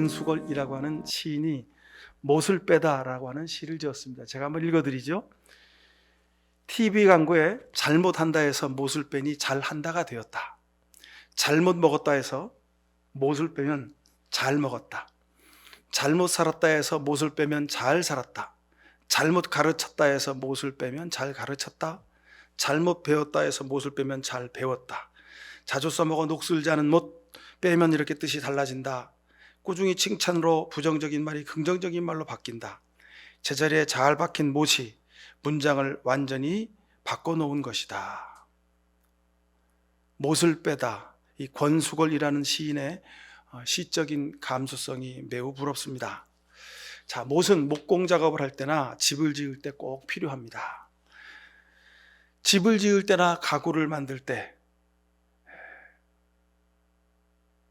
권수걸이라고 하는 시인이 못을 빼다라고 하는 시를 지었습니다. 제가 한번 읽어드리죠. TV 광고에 잘못한다 해서 못을 빼니 잘한다가 되었다. 잘못 먹었다 해서 못을 빼면 잘 먹었다. 잘못 살았다 해서 못을 빼면 잘 살았다. 잘못 가르쳤다 해서 못을 빼면 잘 가르쳤다. 잘못 배웠다 해서 못을 빼면 잘 배웠다. 자주 써먹어 녹슬지 않은 못 빼면 이렇게 뜻이 달라진다. 꾸준히 칭찬으로 부정적인 말이 긍정적인 말로 바뀐다. 제자리에 잘 박힌 못이 문장을 완전히 바꿔놓은 것이다. 못을 빼다, 이 권수걸이라는 시인의 시적인 감수성이 매우 부럽습니다. 자, 못은 목공 작업을 할 때나 집을 지을 때 꼭 필요합니다. 집을 지을 때나 가구를 만들 때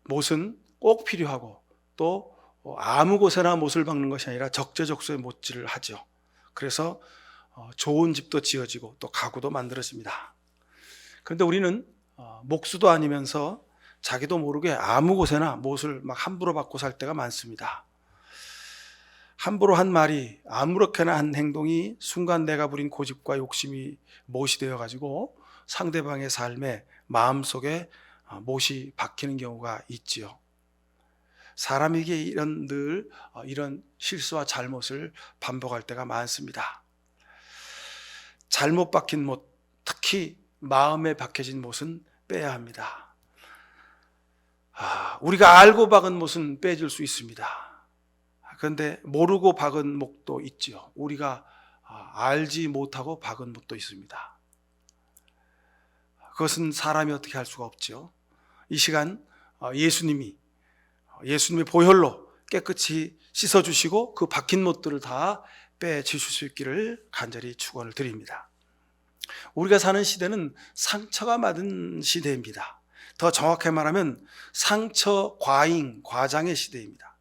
못은 꼭 필요하고, 또 아무 곳에나 못을 박는 것이 아니라 적재적소에 못질을 하죠. 그래서 좋은 집도 지어지고 또 가구도 만들어집니다. 그런데 우리는 목수도 아니면서 자기도 모르게 아무 곳에나 못을 막 함부로 박고 살 때가 많습니다. 함부로 한 말이, 아무렇게나 한 행동이 순간 내가 부린 고집과 욕심이 못이 되어가지고 상대방의 삶에, 마음속에 못이 박히는 경우가 있지요. 사람에게 늘 이런 실수와 잘못을 반복할 때가 많습니다. 잘못 박힌 못, 특히 마음에 박혀진 못은 빼야 합니다. 우리가 알고 박은 못은 빼줄 수 있습니다. 그런데 모르고 박은 못도 있지요. 우리가 알지 못하고 박은 못도 있습니다. 그것은 사람이 어떻게 할 수가 없죠. 이 시간 예수님의 보혈로 깨끗이 씻어주시고 그 박힌 못들을 다 빼주실 수 있기를 간절히 축원을 드립니다. 우리가 사는 시대는 상처가 많은 시대입니다. 더 정확하게 말하면 상처 과잉, 과장의 시대입니다.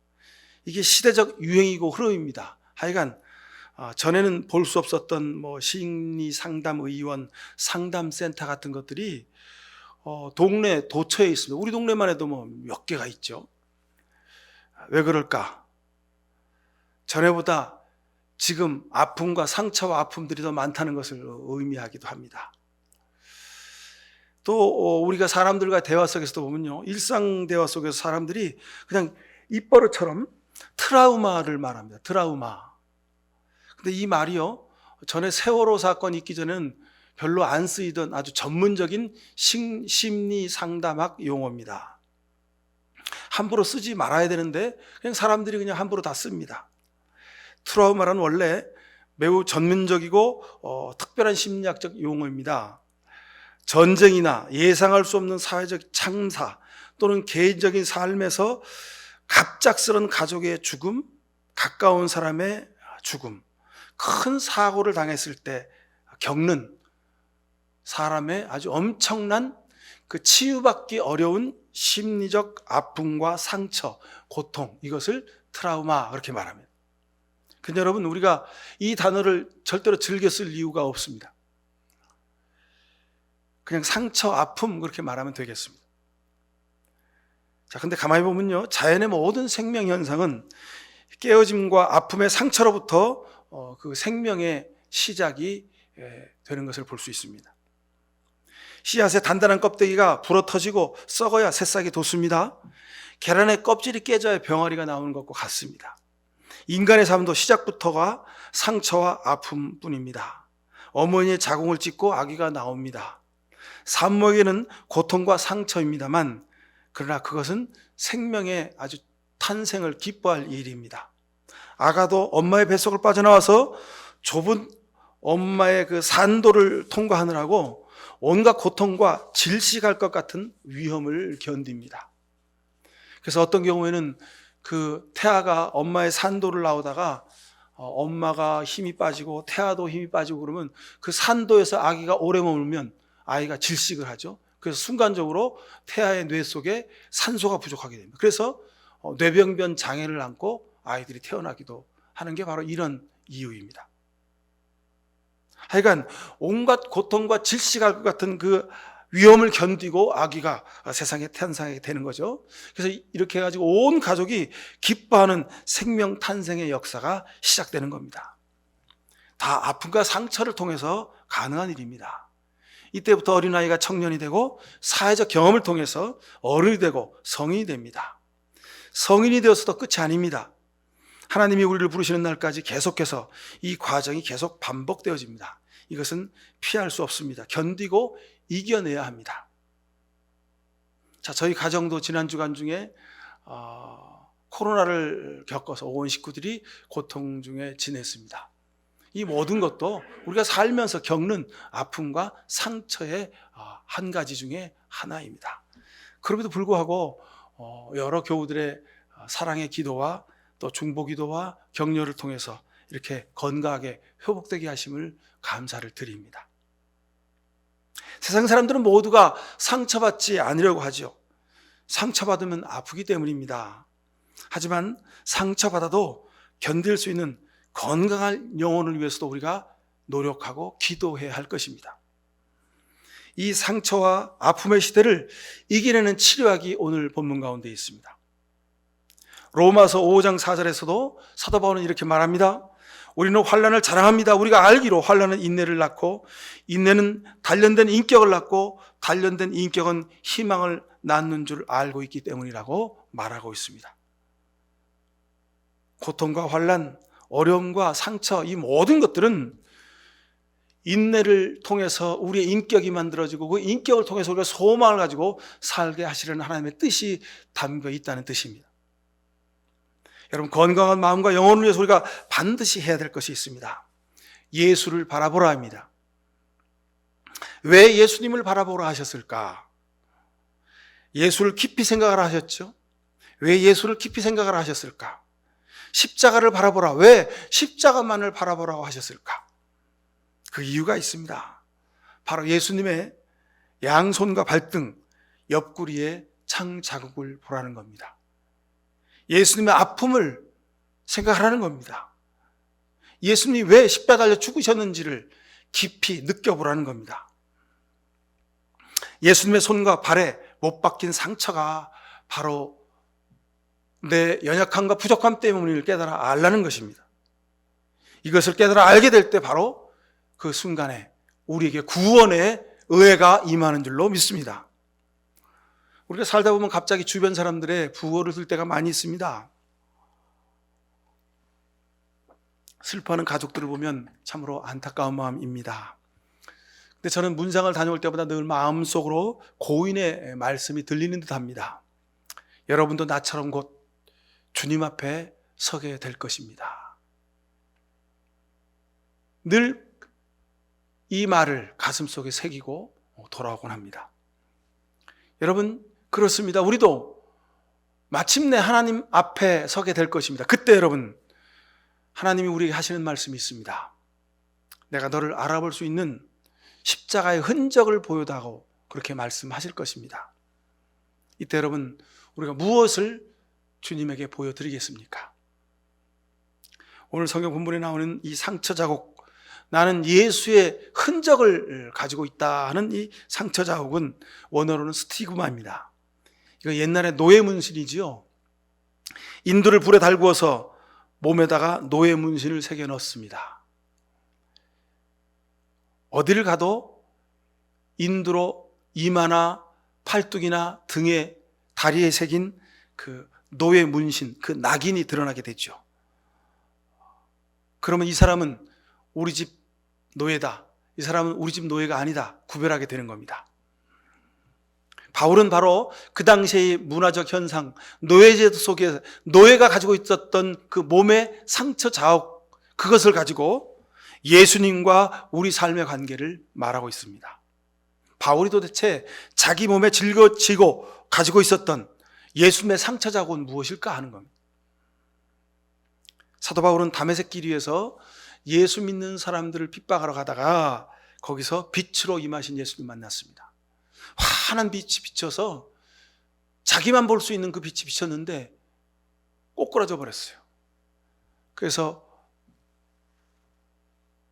이게 시대적 유행이고 흐름입니다. 하여간 전에는 볼 수 없었던 심리 상담 의원, 상담센터 같은 것들이 동네 도처에 있습니다. 우리 동네만 해도 몇 개가 있죠. 왜 그럴까? 전에보다 지금 아픔과 상처와 아픔들이 더 많다는 것을 의미하기도 합니다. 또 우리가 사람들과 대화 속에서도 보면요, 일상 대화 속에서 사람들이 그냥 입버릇처럼 트라우마를 말합니다. 트라우마. 근데 이 말이요, 전에 세월호 사건이 있기 전에는 별로 안 쓰이던 아주 전문적인 심리 상담학 용어입니다. 함부로 쓰지 말아야 되는데 그냥 사람들이 그냥 함부로 다 씁니다. 트라우마란 원래 매우 전문적이고 특별한 심리학적 용어입니다. 전쟁이나 예상할 수 없는 사회적 창사 또는 개인적인 삶에서 갑작스런 가족의 죽음, 가까운 사람의 죽음, 큰 사고를 당했을 때 겪는 사람의 아주 엄청난 그 치유받기 어려운 심리적 아픔과 상처, 고통, 이것을 트라우마 그렇게 말합니다. 근데 여러분, 우리가 이 단어를 절대로 즐겨 쓸 이유가 없습니다. 그냥 상처, 아픔 그렇게 말하면 되겠습니다. 자, 근데 가만히 보면요, 자연의 모든 생명 현상은 깨어짐과 아픔의 상처로부터 그 생명의 시작이 되는 것을 볼 수 있습니다. 씨앗의 단단한 껍데기가 불어터지고 썩어야 새싹이 돋습니다. 계란의 껍질이 깨져야 병아리가 나오는 것과 같습니다. 인간의 삶도 시작부터가 상처와 아픔뿐입니다. 어머니의 자궁을 찢고 아기가 나옵니다. 산모에게는 고통과 상처입니다만, 그러나 그것은 생명의 아주 탄생을 기뻐할 일입니다. 아가도 엄마의 뱃속을 빠져나와서 좁은 엄마의 그 산도를 통과하느라고 온갖 고통과 질식할 것 같은 위험을 견딥니다. 그래서 어떤 경우에는 그 태아가 엄마의 산도를 나오다가 엄마가 힘이 빠지고 태아도 힘이 빠지고 그러면 그 산도에서 아기가 오래 머물면 아이가 질식을 하죠. 그래서 순간적으로 태아의 뇌 속에 산소가 부족하게 됩니다. 그래서 뇌병변 장애를 안고 아이들이 태어나기도 하는 게 바로 이런 이유입니다. 하여간 온갖 고통과 질식할 것 같은 그 위험을 견디고 아기가 세상에 태어나게 되는 거죠. 그래서 이렇게 해가지고 온 가족이 기뻐하는 생명 탄생의 역사가 시작되는 겁니다. 다 아픔과 상처를 통해서 가능한 일입니다. 이때부터 어린아이가 청년이 되고 사회적 경험을 통해서 어른이 되고 성인이 됩니다. 성인이 되어서도 끝이 아닙니다. 하나님이 우리를 부르시는 날까지 계속해서 이 과정이 계속 반복되어집니다. 이것은 피할 수 없습니다. 견디고 이겨내야 합니다. 자, 저희 가정도 지난 주간 중에 코로나를 겪어서 온 식구들이 고통 중에 지냈습니다. 이 모든 것도 우리가 살면서 겪는 아픔과 상처의 한 가지 중에 하나입니다. 그럼에도 불구하고 여러 교우들의 사랑의 기도와 또 중보 기도와 격려를 통해서 이렇게 건강하게 회복되게 하심을 감사를 드립니다. 세상 사람들은 모두가 상처받지 않으려고 하죠. 상처받으면 아프기 때문입니다. 하지만 상처받아도 견딜 수 있는 건강한 영혼을 위해서도 우리가 노력하고 기도해야 할 것입니다. 이 상처와 아픔의 시대를 이겨내는 치료학이 오늘 본문 가운데 있습니다. 로마서 5장 4절에서도 사도 바울은 이렇게 말합니다. 우리는 환난을 자랑합니다. 우리가 알기로 환난은 인내를 낳고 인내는 단련된 인격을 낳고 단련된 인격은 희망을 낳는 줄 알고 있기 때문이라고 말하고 있습니다. 고통과 환난, 어려움과 상처, 이 모든 것들은 인내를 통해서 우리의 인격이 만들어지고 그 인격을 통해서 우리가 소망을 가지고 살게 하시려는 하나님의 뜻이 담겨 있다는 뜻입니다. 여러분, 건강한 마음과 영혼을 위해서 우리가 반드시 해야 될 것이 있습니다. 예수를 바라보라 합니다. 왜 예수님을 바라보라 하셨을까? 예수를 깊이 생각을 하셨죠? 왜 예수를 깊이 생각을 하셨을까? 십자가를 바라보라. 왜 십자가만을 바라보라고 하셨을까? 그 이유가 있습니다. 바로 예수님의 양손과 발등, 옆구리에 창 자국을 보라는 겁니다. 예수님의 아픔을 생각하라는 겁니다. 예수님이 왜 십자가에 달려 죽으셨는지를 깊이 느껴보라는 겁니다. 예수님의 손과 발에 못 박힌 상처가 바로 내 연약함과 부족함 때문을 깨달아 알라는 것입니다. 이것을 깨달아 알게 될 때 바로 그 순간에 우리에게 구원의 은혜가 임하는 줄로 믿습니다. 우리가 살다 보면 갑자기 주변 사람들의 부고를 들 때가 많이 있습니다. 슬퍼하는 가족들을 보면 참으로 안타까운 마음입니다. 근데 저는 문상을 다녀올 때마다 늘 마음속으로 고인의 말씀이 들리는 듯합니다. 여러분도 나처럼 곧 주님 앞에 서게 될 것입니다. 늘 이 말을 가슴속에 새기고 돌아오곤 합니다. 여러분, 그렇습니다. 우리도 마침내 하나님 앞에 서게 될 것입니다. 그때 여러분, 하나님이 우리에게 하시는 말씀이 있습니다. 내가 너를 알아볼 수 있는 십자가의 흔적을 보여다오, 그렇게 말씀하실 것입니다. 이때 여러분, 우리가 무엇을 주님에게 보여드리겠습니까? 오늘 성경 본문에 나오는 이 상처 자국, 나는 예수의 흔적을 가지고 있다 하는 이 상처 자국은 원어로는 스티그마입니다. 이거 옛날에 노예 문신이지요. 인두를 불에 달구어서 몸에다가 노예 문신을 새겨 넣습니다. 어디를 가도 인두로 이마나 팔뚝이나 등에, 다리에 새긴 그 노예 문신, 그 낙인이 드러나게 되죠. 그러면 이 사람은 우리 집 노예다, 이 사람은 우리 집 노예가 아니다, 구별하게 되는 겁니다. 바울은 바로 그 당시의 문화적 현상, 노예제도 속에 노예가 가지고 있었던 그 몸의 상처 자국, 그것을 가지고 예수님과 우리 삶의 관계를 말하고 있습니다. 바울이 도대체 자기 몸에 짊어지고 가지고 있었던 예수님의 상처 자국은 무엇일까 하는 겁니다. 사도 바울은 다메섹 길 위에서 예수 믿는 사람들을 핍박하러 가다가 거기서 빛으로 임하신 예수님 만났습니다. 환한 빛이 비쳐서 자기만 볼 수 있는 그 빛이 비쳤는데 꼬꾸라져 버렸어요. 그래서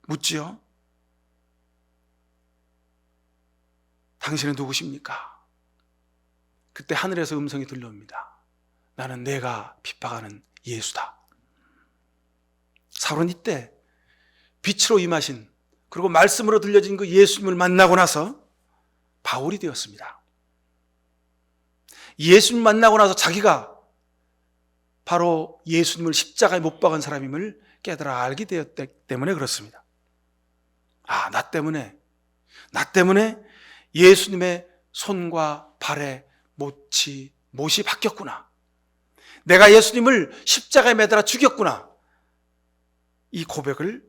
묻지요. 당신은 누구십니까? 그때 하늘에서 음성이 들려옵니다. 나는 내가 핍박하는 예수다. 사울은 이때 빛으로 임하신, 그리고 말씀으로 들려진 그 예수님을 만나고 나서 바울이 되었습니다. 예수님 만나고 나서 자기가 바로 예수님을 십자가에 못 박은 사람임을 깨달아 알게 되었기 때문에 그렇습니다. 나 때문에 예수님의 손과 발의 못이 바뀌었구나. 내가 예수님을 십자가에 매달아 죽였구나. 이 고백을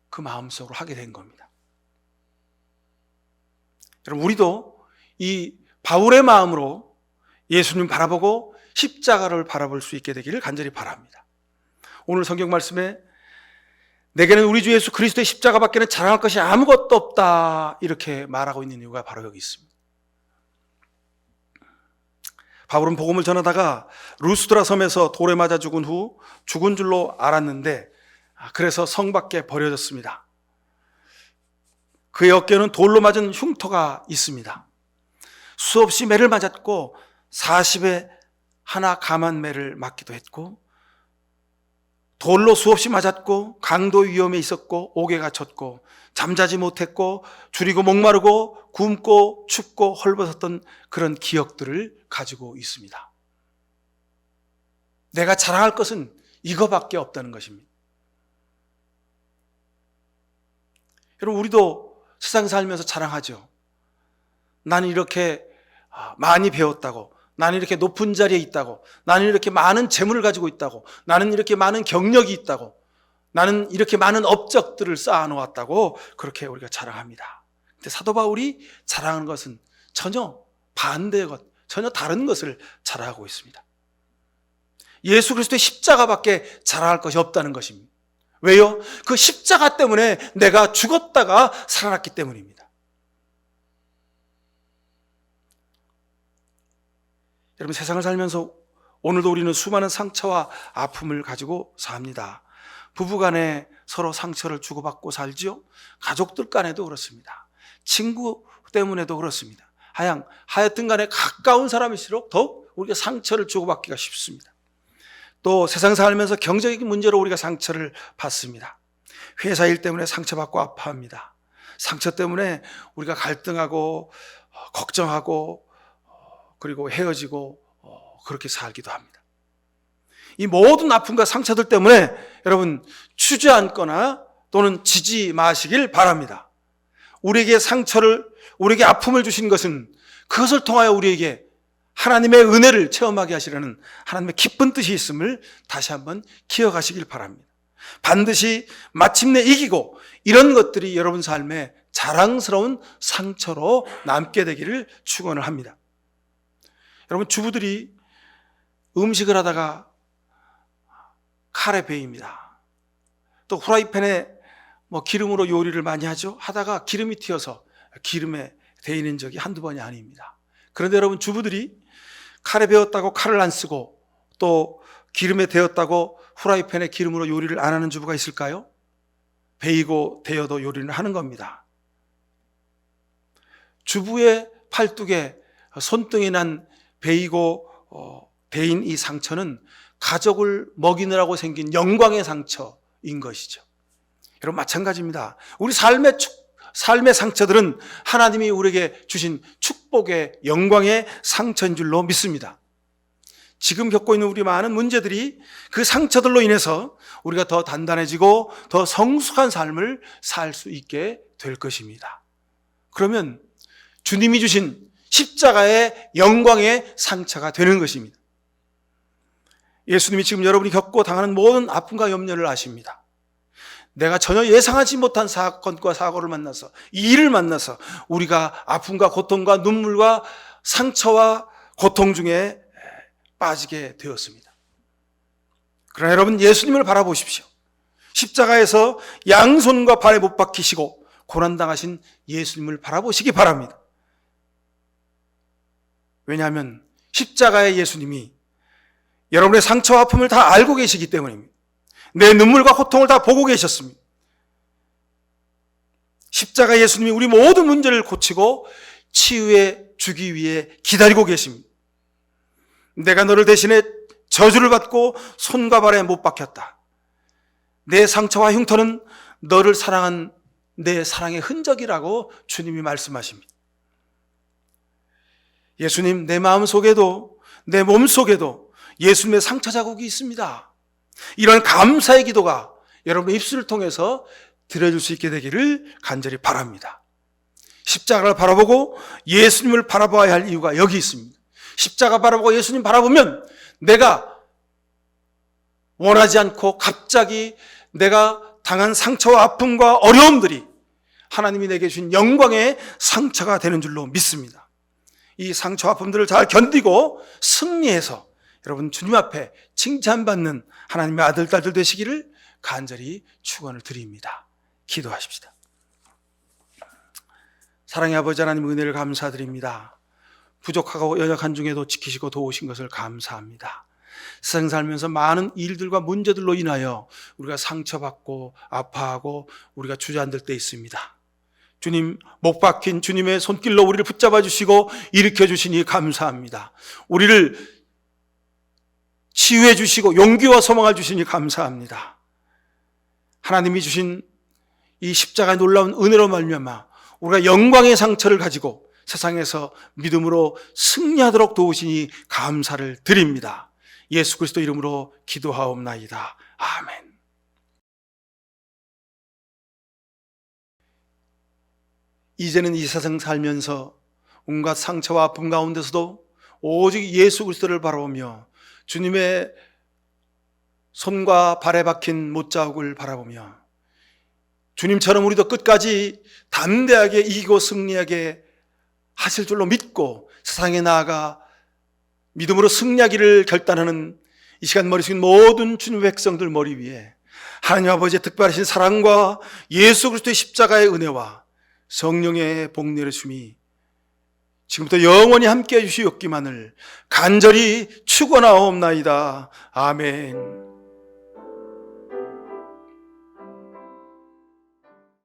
그 마음속으로 하게 된 겁니다. 여러분, 우리도 이 바울의 마음으로 예수님 바라보고 십자가를 바라볼 수 있게 되기를 간절히 바랍니다. 오늘 성경 말씀에 내게는 우리 주 예수 그리스도의 십자가밖에는 자랑할 것이 아무것도 없다, 이렇게 말하고 있는 이유가 바로 여기 있습니다. 바울은 복음을 전하다가 루스드라 섬에서 돌에 맞아 죽은 후 죽은 줄로 알았는데, 그래서 성 밖에 버려졌습니다. 그의 어깨는 돌로 맞은 흉터가 있습니다. 수없이 매를 맞았고 40에 하나 감한 매를 맞기도 했고, 돌로 수없이 맞았고, 강도 위험에 있었고, 옥에 갇혔고, 잠자지 못했고, 줄이고 목마르고, 굶고 춥고 헐벗었던 그런 기억들을 가지고 있습니다. 내가 자랑할 것은 이거밖에 없다는 것입니다. 여러분, 우리도 세상 살면서 자랑하죠. 나는 이렇게 많이 배웠다고, 나는 이렇게 높은 자리에 있다고, 나는 이렇게 많은 재물을 가지고 있다고, 나는 이렇게 많은 경력이 있다고, 나는 이렇게 많은 업적들을 쌓아놓았다고, 그렇게 우리가 자랑합니다. 근데 사도 바울이 자랑하는 것은 전혀 반대의 것, 전혀 다른 것을 자랑하고 있습니다. 예수 그리스도의 십자가밖에 자랑할 것이 없다는 것입니다. 왜요? 그 십자가 때문에 내가 죽었다가 살아났기 때문입니다. 여러분, 세상을 살면서 오늘도 우리는 수많은 상처와 아픔을 가지고 삽니다. 부부간에 서로 상처를 주고받고 살지요. 가족들 간에도 그렇습니다. 친구 때문에도 그렇습니다. 하여튼 간에 가까운 사람일수록 더욱 우리가 상처를 주고받기가 쉽습니다. 또 세상 살면서 경제적인 문제로 우리가 상처를 받습니다. 회사 일 때문에 상처받고 아파합니다. 상처 때문에 우리가 갈등하고 걱정하고 그리고 헤어지고 그렇게 살기도 합니다. 이 모든 아픔과 상처들 때문에 여러분, 주저앉거나 또는 지지 마시길 바랍니다. 우리에게 상처를, 우리에게 아픔을 주신 것은 그것을 통하여 우리에게 하나님의 은혜를 체험하게 하시려는 하나님의 기쁜 뜻이 있음을 다시 한번 기억하시길 바랍니다. 반드시 마침내 이기고 이런 것들이 여러분 삶에 자랑스러운 상처로 남게 되기를 축원을 합니다. 여러분, 주부들이 음식을 하다가 칼에 베입니다. 또 후라이팬에 기름으로 요리를 많이 하다가 기름이 튀어서 기름에 데이는 적이 한두 번이 아닙니다. 그런데 여러분, 주부들이 칼에 베었다고 칼을 안 쓰고 또 기름에 데웠다고 후라이팬에 기름으로 요리를 안 하는 주부가 있을까요? 베이고 데여도 요리를 하는 겁니다. 주부의 팔뚝에 손등이 난 베이고 데인 이 상처는 가족을 먹이느라고 생긴 영광의 상처인 것이죠. 여러분, 마찬가지입니다. 우리 삶의 상처들은 하나님이 우리에게 주신 축복의 영광의 상처인 줄로 믿습니다. 지금 겪고 있는 우리 많은 문제들이 그 상처들로 인해서 우리가 더 단단해지고 더 성숙한 삶을 살 수 있게 될 것입니다. 그러면 주님이 주신 십자가의 영광의 상처가 되는 것입니다. 예수님이 지금 여러분이 겪고 당하는 모든 아픔과 염려를 아십니다. 내가 전혀 예상하지 못한 사건과 사고를 만나서, 이 일을 만나서 우리가 아픔과 고통과 눈물과 상처와 고통 중에 빠지게 되었습니다. 그러나 여러분, 예수님을 바라보십시오. 십자가에서 양손과 발에 못 박히시고 고난당하신 예수님을 바라보시기 바랍니다. 왜냐하면 십자가의 예수님이 여러분의 상처와 아픔을 다 알고 계시기 때문입니다. 내 눈물과 고통을 다 보고 계셨습니다. 십자가 예수님이 우리 모든 문제를 고치고 치유해 주기 위해 기다리고 계십니다. 내가 너를 대신해 저주를 받고 손과 발에 못 박혔다. 내 상처와 흉터는 너를 사랑한 내 사랑의 흔적이라고 주님이 말씀하십니다. 예수님, 내 마음 속에도 내 몸 속에도 예수님의 상처 자국이 있습니다. 이런 감사의 기도가 여러분의 입술을 통해서 드려질 수 있게 되기를 간절히 바랍니다. 십자가를 바라보고 예수님을 바라봐야 할 이유가 여기 있습니다. 십자가 바라보고 예수님 바라보면 내가 원하지 않고 갑자기 내가 당한 상처와 아픔과 어려움들이 하나님이 내게 주신 영광의 상처가 되는 줄로 믿습니다. 이 상처와 아픔들을 잘 견디고 승리해서 여러분 주님 앞에 칭찬받는 하나님의 아들, 딸들 되시기를 간절히 축원을 드립니다. 기도하십시다. 사랑의 아버지 하나님, 은혜를 감사드립니다. 부족하고 연약한 중에도 지키시고 도우신 것을 감사합니다. 세상 살면서 많은 일들과 문제들로 인하여 우리가 상처받고 아파하고 우리가 주저앉을 때 있습니다. 주님, 못 박힌 주님의 손길로 우리를 붙잡아 주시고 일으켜 주시니 감사합니다. 우리를 치유해 주시고 용기와 소망을 주시니 감사합니다. 하나님이 주신 이 십자가의 놀라운 은혜로 말미암아 우리가 영광의 상처를 가지고 세상에서 믿음으로 승리하도록 도우시니 감사를 드립니다. 예수 그리스도 이름으로 기도하옵나이다. 아멘. 이제는 이 세상 살면서 온갖 상처와 아픔 가운데서도 오직 예수 그리스도를 바라보며 주님의 손과 발에 박힌 못자국을 바라보며 주님처럼 우리도 끝까지 담대하게 이기고 승리하게 하실 줄로 믿고 세상에 나아가 믿음으로 승리하기를 결단하는 이 시간 머리 숙인 모든 주님의 백성들 머리 위에 하나님 아버지의 특별하신 사랑과 예수 그리스도의 십자가의 은혜와 성령의 복내를 주미 지금부터 영원히 함께해 주시옵기만을 간절히 축원하옵나이다. 아멘.